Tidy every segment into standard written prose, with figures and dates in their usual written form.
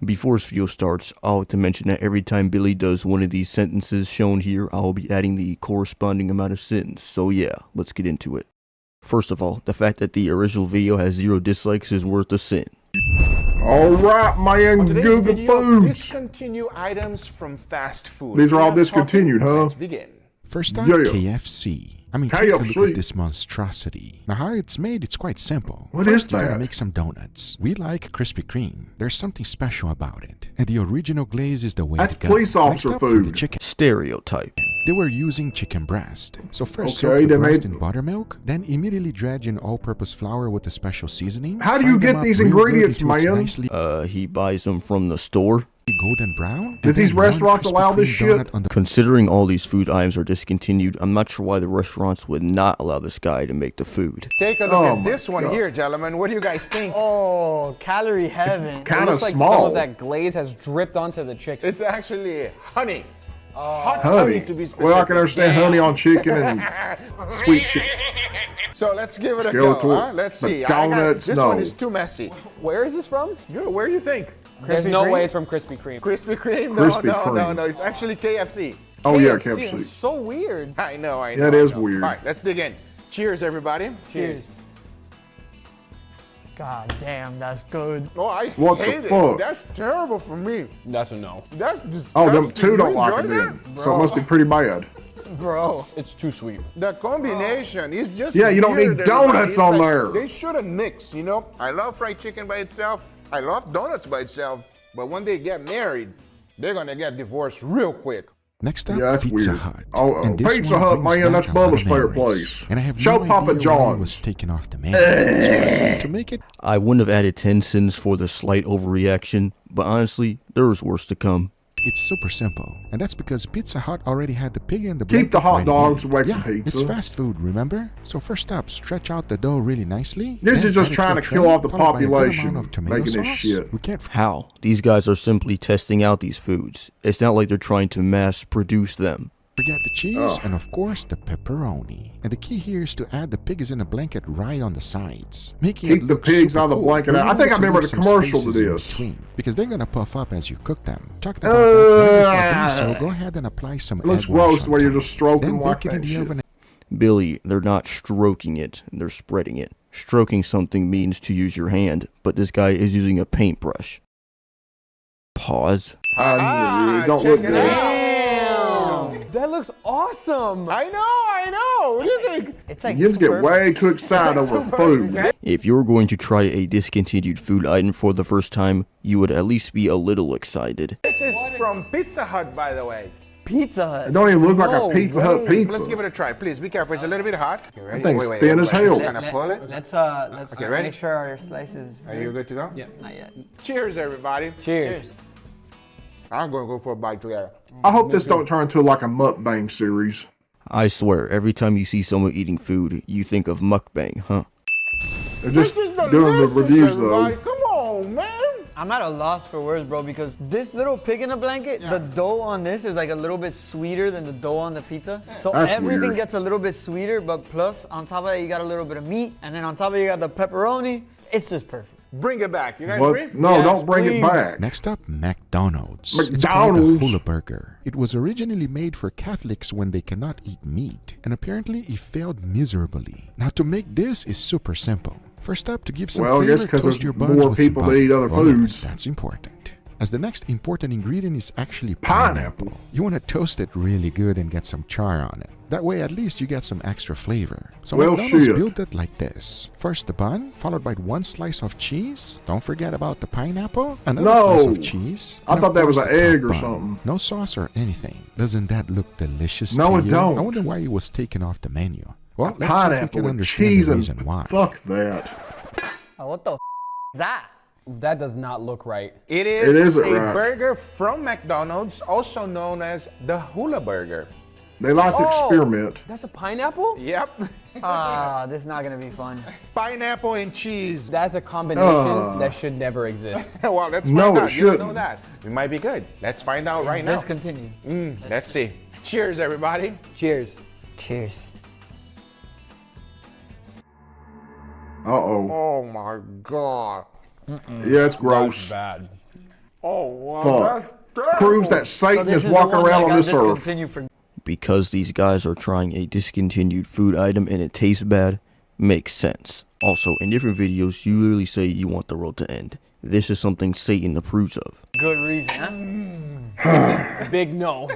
Before this video starts, I'll like to mention that every time Billy does one of these sentences shown here, I'll be adding the corresponding amount of sentence. So yeah, let's get into it. First of all, the fact that the original video has 0 dislikes is worth a sin. Alright, man, Guga Foods. Discontinue items from fast food. These are all discontinued, huh? Let's begin. First up, Yeah. KFC. I mean, take a look KFC. at this monstrosity. Now, how it's made, it's quite simple. What First, is you're gonna that? make some donuts. We like Krispy Kreme. There's something special about it. And the original glaze is the way That's to go. police officer Next up, for the food. chicken. Stereotype. They were using chicken breast. So first Okay, soak they the breast made- in buttermilk, then immediately dredge in all-purpose flour with a special seasoning. How do you Fry them get up these real good ingredients, until it's man? nicely He buys them from the store. golden brown. and Does these then one restaurants Krispy allow this Kreme shit? donut on the Considering all these food items are discontinued, I'm not sure why the restaurants would not allow this guy to make the food. Take a look Oh at my this one God. here, gentlemen. What do you guys think? Oh, calorie heaven. Kind of Looks like small. some of that glaze has dripped onto the chicken. It's actually honey. Hot honey. to be specific. Well, I can understand honey on chicken and sweet chicken. So let's give it a Scale go. to it. Huh? Let's But see. donuts, this no. one is too messy. Where is this from? Where do you think? There's Krispy no Kreme? way it's from Krispy Kreme. Krispy Kreme? No, Krispy no, no, Kreme. no. It's actually KFC. Oh yeah, It's KFC. so weird. I know, I know. That I is know. weird. All right, let's dig in. Cheers, everybody. Cheers. God damn, that's good. Oh, I What the hate fuck? it. That's terrible for me. That's a no. That's disgusting. Oh, them two don't You like it enjoy then. that? So it must be pretty bad. Bro. It's too sweet. The combination is just Yeah, you don't weird, need donuts everybody. It's on like there. They shouldn't mix, you know? I love fried chicken by itself. I love donuts by itself. But when they get married, they're gonna get divorced real quick. Next up, Yeah, that's Pizza weird. Hut. Oh, And this Pizza one Hut, brings man, back that's a lot of Bubba's favorite memories. place. And I have Show no Papa idea why it John's. was taken off the menu. So, to make it I wouldn't have added 10 cents for the slight overreaction, but honestly, there's worse to come. it's super simple. And that's because Pizza Hut already had the pig in the Keep the blanket hot ready dogs made. away from Yeah, pizza. it's fast food, remember? So first up, stretch out the dough really nicely. This then is just add it trying a to kill tray, off the followed by a good population, amount of tomato making this sauce. shit. We can't How? These guys are simply testing out these foods. It's not like they're trying to mass produce them. forget the cheese and of course the pepperoni. And the key here is to add the pigs in a blanket right on the sides, making Keep it the look pigs super on the cool. blanket. I Remember think I to remember leave the some commercial to spaces in this. between, because they're gonna puff up as you cook them. Talking about that, before doing so go ahead and apply some It looks egg wash gross on the way you're top. just stroking Then like bake it in that the shit. oven. Billy, they're not stroking it, they're spreading it. Stroking something means to use your hand, but this guy is using a paintbrush. Pause. It don't check look it good. out. That looks awesome. I know. What do you think? It's like You just get super- way too excited over food. If you're going to try a discontinued food item for the first time, you would at least be a little excited. This is from Pizza Hut, by the way. Pizza It Hut. don't even look like No a Pizza Hut way. pizza. Let's give it a try. Please be careful. It's a little bit hot. You ready? thing's thin as hell. Just kind of pull it. Let's Okay, ready? make sure our slices. Are you good to go? Yeah. Not yet. Cheers, everybody. Cheers. I'm gonna go for a bite together. I hope this don't turn into like a mukbang series. I swear, every time you see someone eating food, you think of mukbang, huh? They're just This is doing the delicious, reviews everybody. though. Come on, man. I'm at a loss for words, bro, because this little pig in a blanket, the dough on this is like a little bit sweeter than the dough on the pizza. So That's everything weird. gets a little bit sweeter, but plus on top of that, you got a little bit of meat, and then on top of it, you got the pepperoni. It's just perfect. Bring it back. You guys agree? But no, Yes, don't bring please. it back. Next up, McDonald's. It's called McDonald's. the Hula Burger. It was originally made for Catholics when they cannot eat meat, and apparently it failed miserably. Now to make this is super simple. First up, to give some Well, I flavor, guess 'cause toast there's your buns more with some people that butter. eat other Oh, yes, foods. that's important. As the next important ingredient is actually Pineapple. pineapple. You want to toast it really good and get some char on it. That way, at least you get some extra flavor. So Well, McDonald's shit. built it like this. First the bun, followed by one slice of cheese. Don't forget about the pineapple. Another slice No. of cheese. I and of thought that was course an the egg top or bun. something. No sauce or anything. Doesn't that look delicious No, to it you? don't. I wonder why it was taken off the menu. Well, let's see if we Pineapple can with understand cheese the and reason why. fuck that. Oh, what the is that? That does not look right. It It is isn't a right. burger from McDonald's, also known as the Hula Burger. They like to Oh. experiment. That's a pineapple? Yep. This is not gonna be fun. Pineapple and cheese. That's a combination that should never exist. Well, let's No, find it out. You don't know shouldn't. that. It might be good. Let's find out right now. Discontinued. Let's see. Cheers, everybody. Cheers. Cheers. Uh-oh. Oh my God. Yeah, it's gross. Bad. Oh, wow. Fuck. Proves that Satan is walking around on this earth. Because these guys are trying a discontinued food item and it tastes bad, makes sense. Also, in different videos, you literally say you want the world to end. This is something Satan approves of. Good reason, huh? Big no.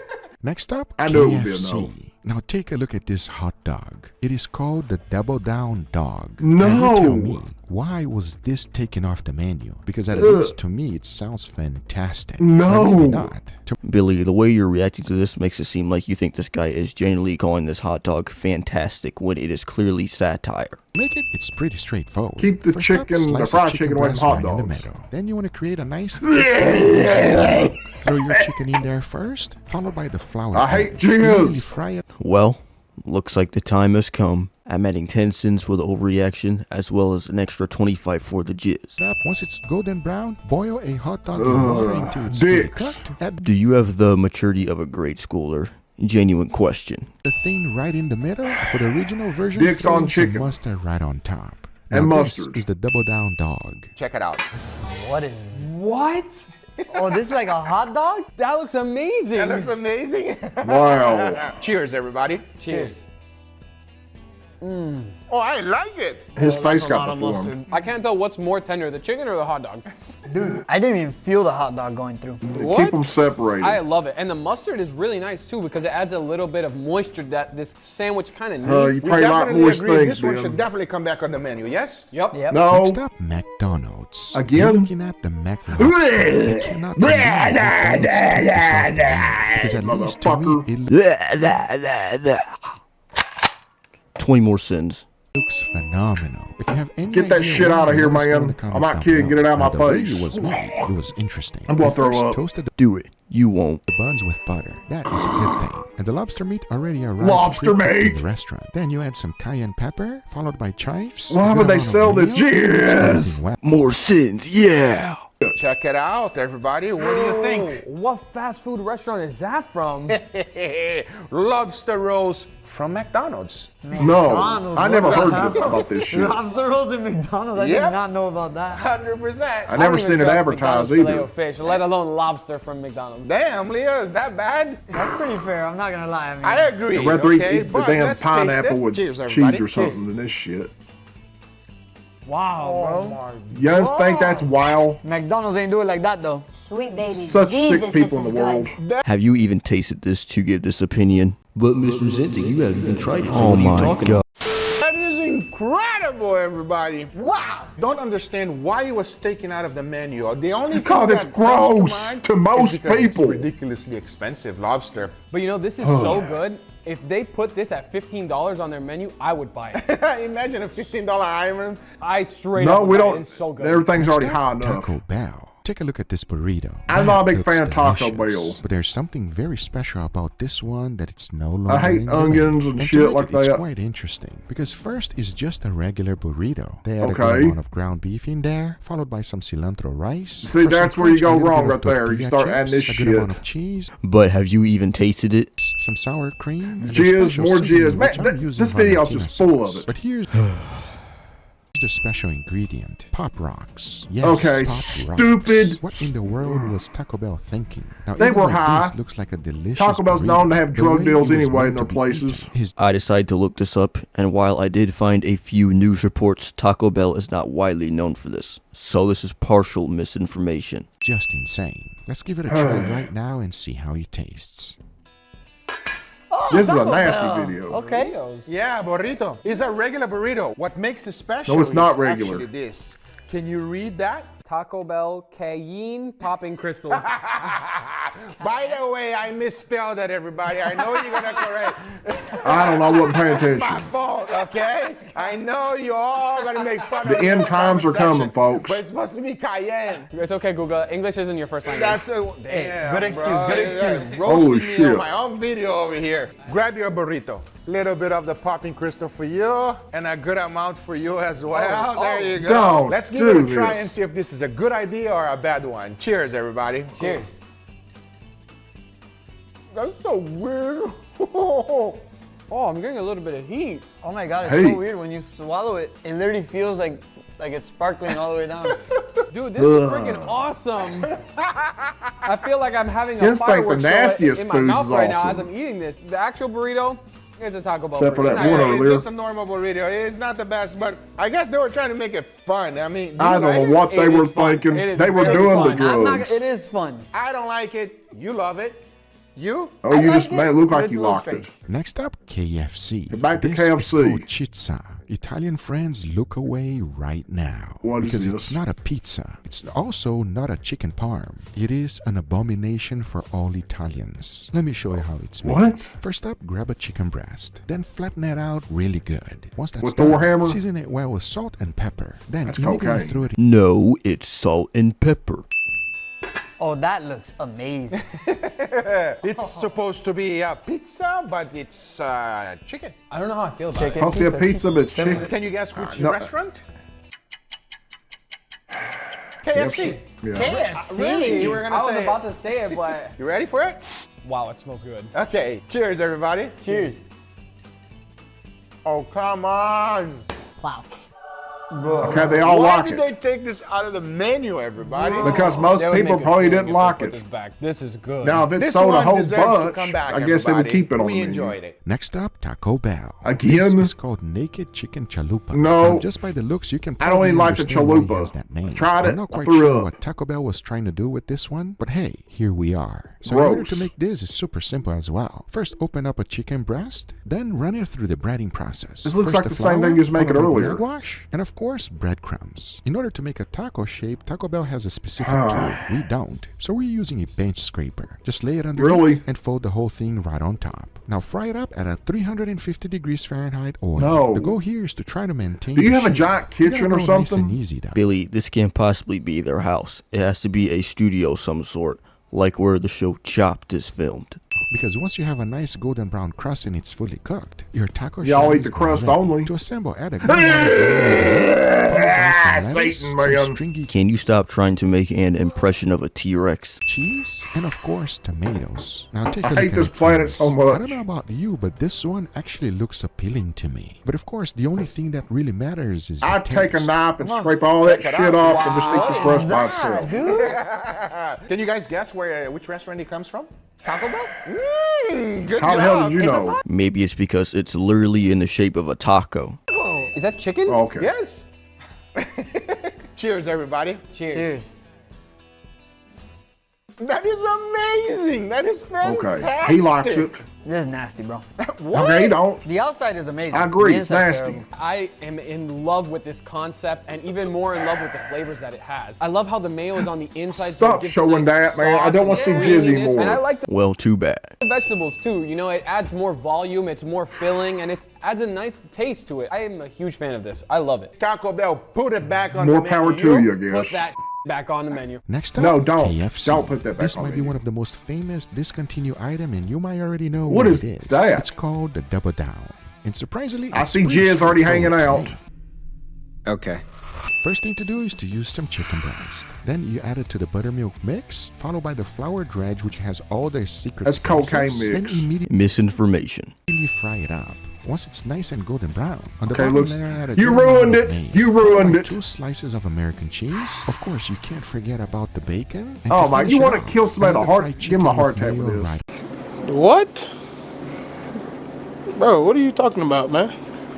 Next up, I knew it would KFC. be a no. Now take a look at this hot dog. It is called the Double Down Dog. No. Now you tell me, why was this taken off the menu? Because at least to me, it sounds fantastic. No. Or maybe not. Billy, the way you're reacting to this makes it seem like you think this guy is genuinely calling this hot dog fantastic when it is clearly satire. Make it's pretty straightforward. Keep the First up, chicken, the slice fried chicken away from breast hot right in the dogs. middle. Then you want to create a nice... Throw your chicken in there first, followed by the flour. I hate egg. Really jizz. fry it. Well, looks like the time has come. I'm adding 10 cents for the overreaction, as well as an extra 25 for the jizz. Up. Once it's golden brown, boil a hot dog in water until it's fully dicks. cooked. Add Do you have the maturity of a grade schooler? Genuine question. the thing right in the middle. For the original version, Dicks throw on in some chicken. mustard right on top. And Now this mustard. is the Double Down Dog. Check it out. What is? What? Oh, this is like a hot dog? That looks amazing. That looks amazing. Wow. Cheers, everybody. Cheers. Oh, I like it. His face got deformed. I can't tell what's more tender, the chicken or the hot dog. Dude, I didn't even feel the hot dog going through. Keep them separated. I love it. And the mustard is really nice too because it adds a little bit of moisture that this sandwich kind of You needs. probably like Definitely moist agree. things, This one Ben. should definitely come back on the menu, yes? Yep. Yep. No. Next up, McDonald's. Again? You're looking at the McDonald's. You cannot believe McDonald's because at least to me, it 20 more cents. looks phenomenal. If you have any Get that idea shit what out of it here, is, let us know in man. the comments I'm not down kidding. below. Get it out of Now, my the way face. it was made, it was interesting. I'm gonna They throw first up. Toasted the Do it. You won't. buns with butter. That is a good thing. And the lobster meat already arrived. Lobster pre-cooked in meat. the restaurant. Then you add some cayenne pepper, followed by chives. Well, how a good would they amount of sell this mayo, jizz? something wet. More sins, yeah! Check it out, everybody. What do you think? What fast food restaurant is that from? Lobster rolls from McDonald's. No. McDonald's, I never what heard the hell? about this shit. Lobster rolls at McDonald's. I Yep. did not know about that. 100%. I never don't seen even it trust advertised McDonald's either. Filet-O-Fish, let alone lobster from McDonald's. Damn, Leo, is that bad? That's pretty fair. I'm not gonna lie. I mean, I agree. I'd rather okay, eat the but damn let's taste pineapple it. with Cheers, cheese everybody. or something than this shit. wow, bro. You guys think that's wild? McDonald's ain't do it like that though. Sweet baby. Such Jesus, sick people in this the is world. good. Have you even tasted this to give this opinion? But Mr. Zinti, you haven't even tried it. Oh my god. That is incredible, everybody. Wow. Don't understand why it was taken out of the menu. The only Because thing it's that comes gross mind to is most because people. It's ridiculously expensive lobster. But you know, this is so good. If they put this at $15 on their menu, I would buy it. Imagine a $15 item. I straight No, up we would buy it. don't. It's so good. Everything's already high enough. Taco Bell. Take a look at this burrito. I'm not a That big fan looks of Taco delicious. Bell. But there's something very special about this one that it's no longer I hate in the onions menu. and to shit make like it, It's that. quite interesting because first is just a regular burrito. They add a Okay. good amount of ground beef in there, followed by some cilantro rice. See, For some that's where you crunch, go a little wrong bit of right there. You tortilla start adding chips, this a good amount shit. of cheese, But have you even tasted it? some sour cream, and a Jizz, special more seasoning, jizz. Man, which I'm that- using this video's Valentina just full of sauce. it. But here's the special ingredient: Pop Rocks. Yes, Okay, Pop stupid. Rocks. What in the world was Taco Bell thinking? Now, They even were though high. This looks like a delicious Taco Bell's burrito, known to have the drug way deals it was anyway meant in their to be places. eaten is I decided to look this up, and while I did find a few news reports, Taco Bell is not widely known for this. So this is partial misinformation. just insane. Let's give it a try right now and see how it tastes. This is a nasty video. Okay. Yeah, burrito. It's a regular burrito. What makes it special No, it's not is regular. actually this. Can you read that? Taco Bell cayenne popping crystals. By the way, I misspelled that, everybody. I know you're gonna correct. I don't know. I wasn't paying My attention. fault, okay? I know you're all gonna make fun The of me end in the times are comment coming, section, folks. But it's supposed to be cayenne. It's okay, Guga. English isn't your first language. That's a damn, good excuse, bro. good Yeah, excuse. roasting Holy me shit. on my own video over here. Grab your burrito. Little bit of the popping crystal for you, and a good amount for you as well. There you go. Don't Let's give do it a try this. and see if this is a good idea or a bad one. Cheers, everybody. Cheers. That's so weird. Oh, I'm getting a little bit of heat. Oh my god, it's Hey. so weird when you swallow it. It literally feels like it's sparkling all the way down. Dude, this is freaking awesome. I feel like I'm having a Instinct, the fireworks show nastiest in my foods mouth is right now as awesome. I'm eating this. The actual burrito is a Taco Bell Except for burrito. that one It's earlier. just a normal burrito. It's not the best, but I guess they were trying to make it fun. I mean, do I you don't like know it? what they It were is fun. thinking. It is They were very doing fun. the I'm not, drugs. it is fun. I don't like it. You love it. You? Oh, you just like made it it, look but like it's you a little locked it. strange. Next up, KFC. Back to This KFC. is called Chizza. Italian friends, look away right now. What is because this? it's not a pizza. It's also not a chicken parm. It is an abomination for all Italians. Let me show you how it's made. What? First up, grab a chicken breast. Then flatten it out really good. Once that's With done, Thor hammer? season it well with salt and pepper. Then That's immediately cocaine. throw it No, it's salt and pepper. Oh, that looks amazing. It's supposed to be a pizza, but it's chicken. I don't know how I feel about Chicken. Supposed to be a pizza, but it's chicken. Can you guess which no. restaurant? KFC. Yeah. KFC. Really? You were it. gonna I was say about it. to say it, but You ready for it? wow, it smells good. Okay. Cheers, everybody. Cheers. Oh, come on. Wow. Okay, they all Why like did it. they take this out of the menu, everybody? Because most They would people make it probably cool didn't if they like put it. This back. This is good. Now, if it This sold a one whole deserves to bunch, come back, I guess they would everybody. keep it on We the menu. enjoyed it. Next up, Taco Bell. Again? This is called naked chicken chalupa. No. Now, just by the looks, you can I don't probably even like the understand why he chalupa. has that name. I tried it, I'm not I quite threw sure up. what Taco Bell was trying to do with this one, but hey, here we are. So in order Gross. to make this is super simple as well. First, open up a chicken breast, then run it through the breading process. This looks First like the same flour, thing you was making followed by earlier. wash, and of course, breadcrumbs. In order to make a taco shape, Taco Bell has a specific Ah. tool. We don't. So we're using a bench scraper. Just lay it underneath Really? and fold the whole thing right on top. Now fry it up at a 350 degrees Fahrenheit oil. No. The goal here is to try to maintain Do you the have a shape. giant You gotta kitchen or go nice something? and easy though. Billy, this can't possibly be their house. It has to be a studio of some sort, like where the show Chopped is filmed. Because once you have a nice golden brown crust and it's fully cooked, your taco Y'all shell eat is the done crust ready. only. To assemble, add a good amount of Satan, some man. stringy Can you stop trying to make an impression of a T-Rex? cheese, and of course tomatoes. Now take a I look hate at this it planet first. so I much. don't know about you, but this one actually looks appealing to me. But of course, the only thing that really matters is the I'd take a taste. knife and scrape all that Check it shit out. off and just eat the crust by itself. Can you guys guess which restaurant it comes from? Taco Bell? Good How job. the hell did you Is it know? not? Maybe it's because it's literally in the shape of a taco. Is that chicken? Okay. Yes. Cheers, everybody. Cheers. That is amazing. That is fantastic. Okay. He likes it. This is nasty, bro. Okay, he don't. The outside is amazing. I agree, The it's inside's nasty. terrible. I am in love with this concept and even more in love with the flavors that it has. I love how the mayo is on the inside. so it Stop gives showing nice that, man. I sauce don't want to see and jizzy creaminess. more. And I like the Well, too bad. vegetables too. You know, it adds more volume, it's more filling, and it adds a nice taste to it. I am a huge fan of this. I love it. Taco Bell, put it back on More the power menu. to you, I Put guess. that back on the menu. Next up, No, don't. KFC. Don't put that back This on might the be menu. one of the most famous discontinued item, and you might already know What what is it is. that? It's called the Double Down. And surprisingly, I it's see pretty jizz already hanging straightforward to out. make. Okay. First thing to do is to use some chicken breast. Then you add it to the buttermilk mix, followed by the flour dredge, which has all their secret That's cocaine spices. mix. Then immediately Misinformation. fry it up. Once it's nice and golden brown, on the Okay, bottom looks. layer, add a You good amount ruined of it. mayo. You Followed ruined by it. 2 slices of American cheese. Of course, you can't forget about the bacon. And Oh, to my, finish you it wanna off, kill somebody in the another heart? fried Give him a chicken heart with attack with mayo this. right What? Bro, what are you talking about, man?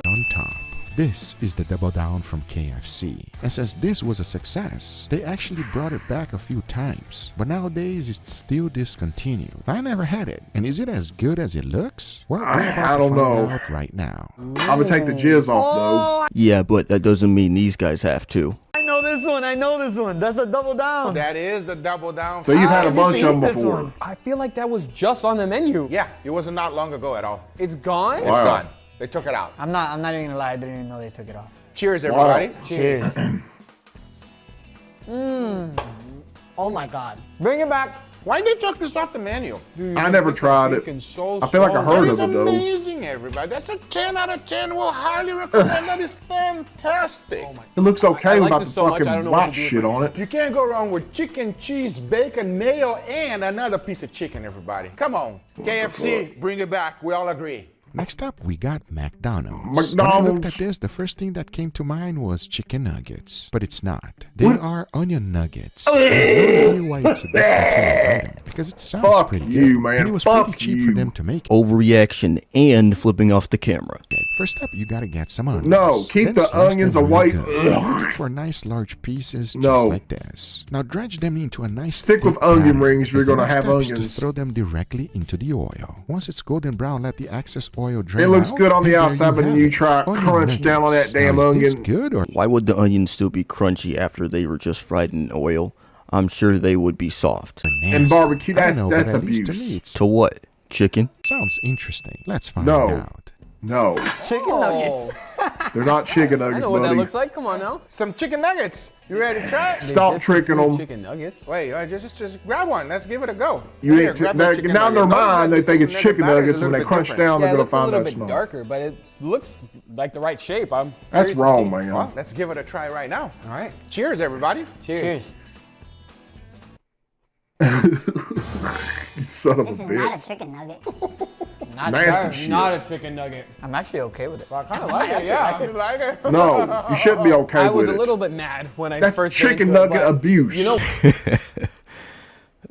on top. This is the Double Down from KFC. And since this was a success, they actually brought it back a few times. But nowadays, it's still discontinued. I never had it. And is it as good as it looks? Well, we're about I to don't find know. out right now. I'm gonna take the jizz off Yeah, but that doesn't mean these guys have to. I know this one. I know this one. That's a double down. That is the double down. though. So you've had a I bunch used to of them eat this before. one. I feel like that was just on the menu. Yeah, it was not long ago at all. It's gone? Wow. It's gone. They took it out. I'm not even gonna lie. I didn't even know they took it off. Cheers, everybody. Cheers. Oh my God. Bring it back. Why they took this off the menu? Dude, I never tried it. freaking so I feel like I strong. heard That of is it though. amazing, everybody. That's a 10 out of 10. We'll highly recommend. That is fantastic. It looks okay I like without this the so much, I fucking don't know what white to do with shit it. on it. You can't go wrong with chicken, cheese, bacon, mayo, and another piece of chicken, everybody. Come on. KFC, bring it back. We all agree. Next up, we got McDonald's. When I looked at this, the first thing that came to mind was chicken nuggets, but it's not. They are onion nuggets. I don't know why it's a discontinued item, because it sounds pretty good. Man. And it was pretty cheap for them to make it. Overreaction and flipping off the camera. First up, you gotta get some onions. No, keep Then the slice onions them away. really good. For nice large pieces, just like this. Now dredge them into a nice Stick with thick onion batter. rings if you're The gonna next have step is onions. to throw them directly into the oil. Once it's golden brown, let the excess oil drain It looks out, good on the and there outside, but then have you it. try Onion crunch down on nuggets. that damn Now, is this onion. good or Why would the onions still be crunchy after they were just fried in oil? I'm sure they would be soft. nasty? And barbecue, I don't know, that's but at least to abuse. me, it To what? Chicken? sounds interesting. Let's find No. out. No, Chicken nuggets. they're not chicken I nuggets, know what that buddy. looks like. Come on now. Some chicken nuggets. You ready to try it? Stop tricking them. Chicken nuggets. Wait, just grab one. Let's give it a go. You Here, ain't grab the chicken now in their nugget. mind they think it's chicken batter is nuggets. a When they little bit crunch different. down, Yeah, they're it gonna looks a find little that bit smell. darker, but it looks like the right shape. I'm That's curious to wrong, see. man. Well, let's give it a try right now. All right. Cheers, everybody. Cheers. You son of a This is not bitch. a chicken nugget. Not Nasty dark. shit. Not a chicken nugget. I'm actually okay with it. I kind of like it. Yeah. You like it? No, you shouldn't be okay I was with a it. little bit mad when I That's first bit chicken into it, nugget but abuse. You know,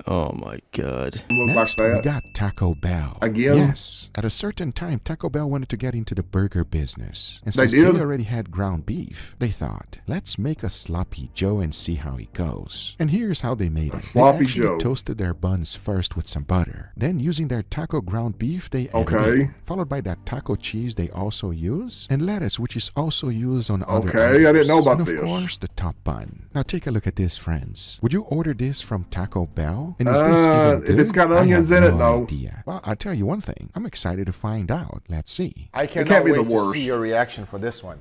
Oh my god. Look like Next, we that. got Taco Bell. Again? Yes. At a certain time, Taco Bell wanted to get into the burger business. And They since did? they already had ground beef, they thought, let's make a sloppy Joe and see how it goes. And here's how they made it. sloppy They actually Joe. toasted their buns first with some butter. Then using their taco ground beef, they added Okay. it, followed by that taco cheese they also use, and lettuce, which is also used on other Okay, I didn't know items. about and this. of course, the top bun. Now take a look at this, friends. Would you order this from Taco Bell? And is this even if it's good? got I onions have in it, no no. idea. Well, I'll tell you one thing. I'm excited to find out. Let's see. I cannot can't be wait the to worst. see your reaction for this one.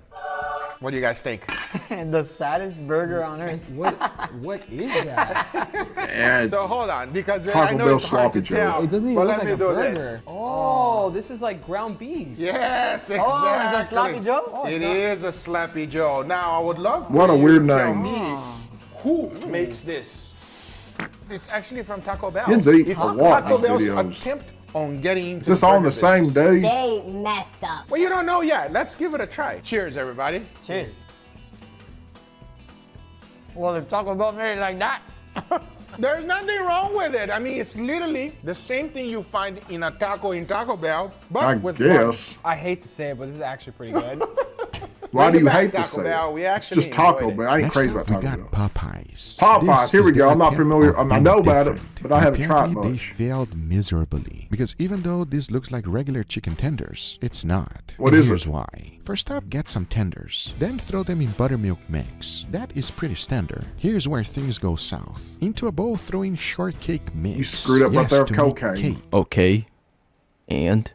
What do you guys think? The saddest burger on earth. what is that? And So hold on, because I Taco know Bell it's hard to sloppy Joe. tell. It doesn't even but look let like me a do burger. this. Oh, this is like ground beef. Yes, exactly. Oh, it's a sloppy Joe? It is a sloppy Joe. Now I would love for What a you weird to tell name. me who makes this. It's actually from Taco Bell. Kids eat It's a lot Taco in these Bell's videos. attempt on getting. is this all on the same day? They messed up. Well, you don't know yet. Let's give it a try. Cheers, everybody. Cheers. Well, if Taco Bell made it like that. There's nothing wrong with it. I mean, it's literally the same thing you find in a taco in Taco Bell, but I with guess. I hate to say it, but this is actually pretty good. Why do Bring it you back, hate to Taco say Bell. it? We It's actually just Taco enjoyed it. Bell. I ain't Next crazy up, about we Taco got Bell. Popeyes. Popeyes, This here we is go. their I'm not attempt familiar. of I know being about it, different. but I haven't tried Apparently, they much. failed miserably because even though this looks like regular chicken tenders, it's not. What And is here's it? why. First up, get some tenders. Then throw them in buttermilk mix. That is pretty standard. Here's where things go south. Into a bowl, throw in shortcake mix. You screwed up right Yes, there with to make cocaine. cake. Okay. And?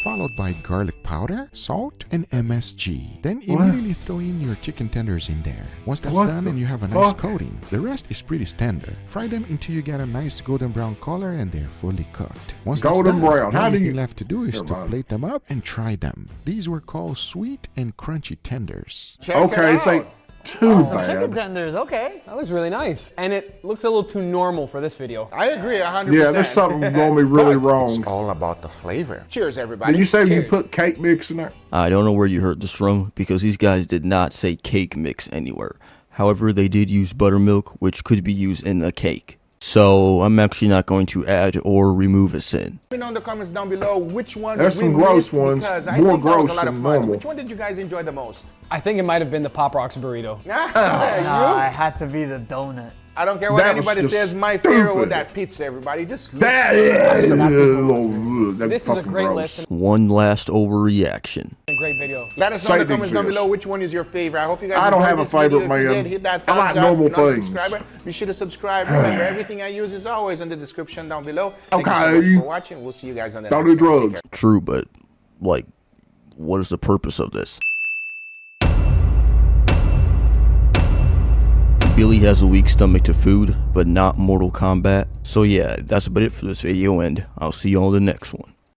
Followed by garlic powder, salt, and MSG. Then immediately throw in your chicken tenders in there. Once that's What done the and you have a nice fuck? coating, the rest is pretty standard. Fry them until you get a nice golden brown color and they're fully cooked. Once that's Golden done, brown. the How only do thing you- left to do is Never to mind. plate them up and try them. These were called sweet and crunchy tenders. Check Okay, it this ain't out. too Some chicken bad. tenders, okay. That looks really nice. And it looks a little too normal for this video. I agree 100%. Yeah, there's something going to be really wrong. all about the flavor. Cheers, everybody. Did you say you Cheers. put cake mix in there? I don't know where you heard this from because these guys did not say cake mix anywhere. However, they did use buttermilk, which could be used in a cake. So I'm actually not going to add or remove a sin. Let me know in the comments down below which one There's we some gross missed, ones, because I more think that was gross a lot of than fun. normal. Which one did you guys enjoy the most? I think it might have been the Pop Rocks burrito. I had to be the donut. I don't care what That was anybody just says. My favorite was stupid. that pizza, everybody. Just look That at is. This That's is a fucking great gross. list and One last overreaction. a great video. Let us know in the Same comments down exists. below which one is your favorite. I hope you guys I don't enjoyed have a this video. favorite, If you man. did, hit that I thumbs like up. normal If you're not a things. subscriber, be sure to subscribe. Remember, everything I use is always in the description down below. Thank you so Okay. much for watching. We'll see you guys on the Don't next do one. Take drugs. care. True, but, like, what is the purpose of this? Billy has a weak stomach to food, but not Mortal Kombat. So yeah, that's about it for this video, and I'll see you on the next one.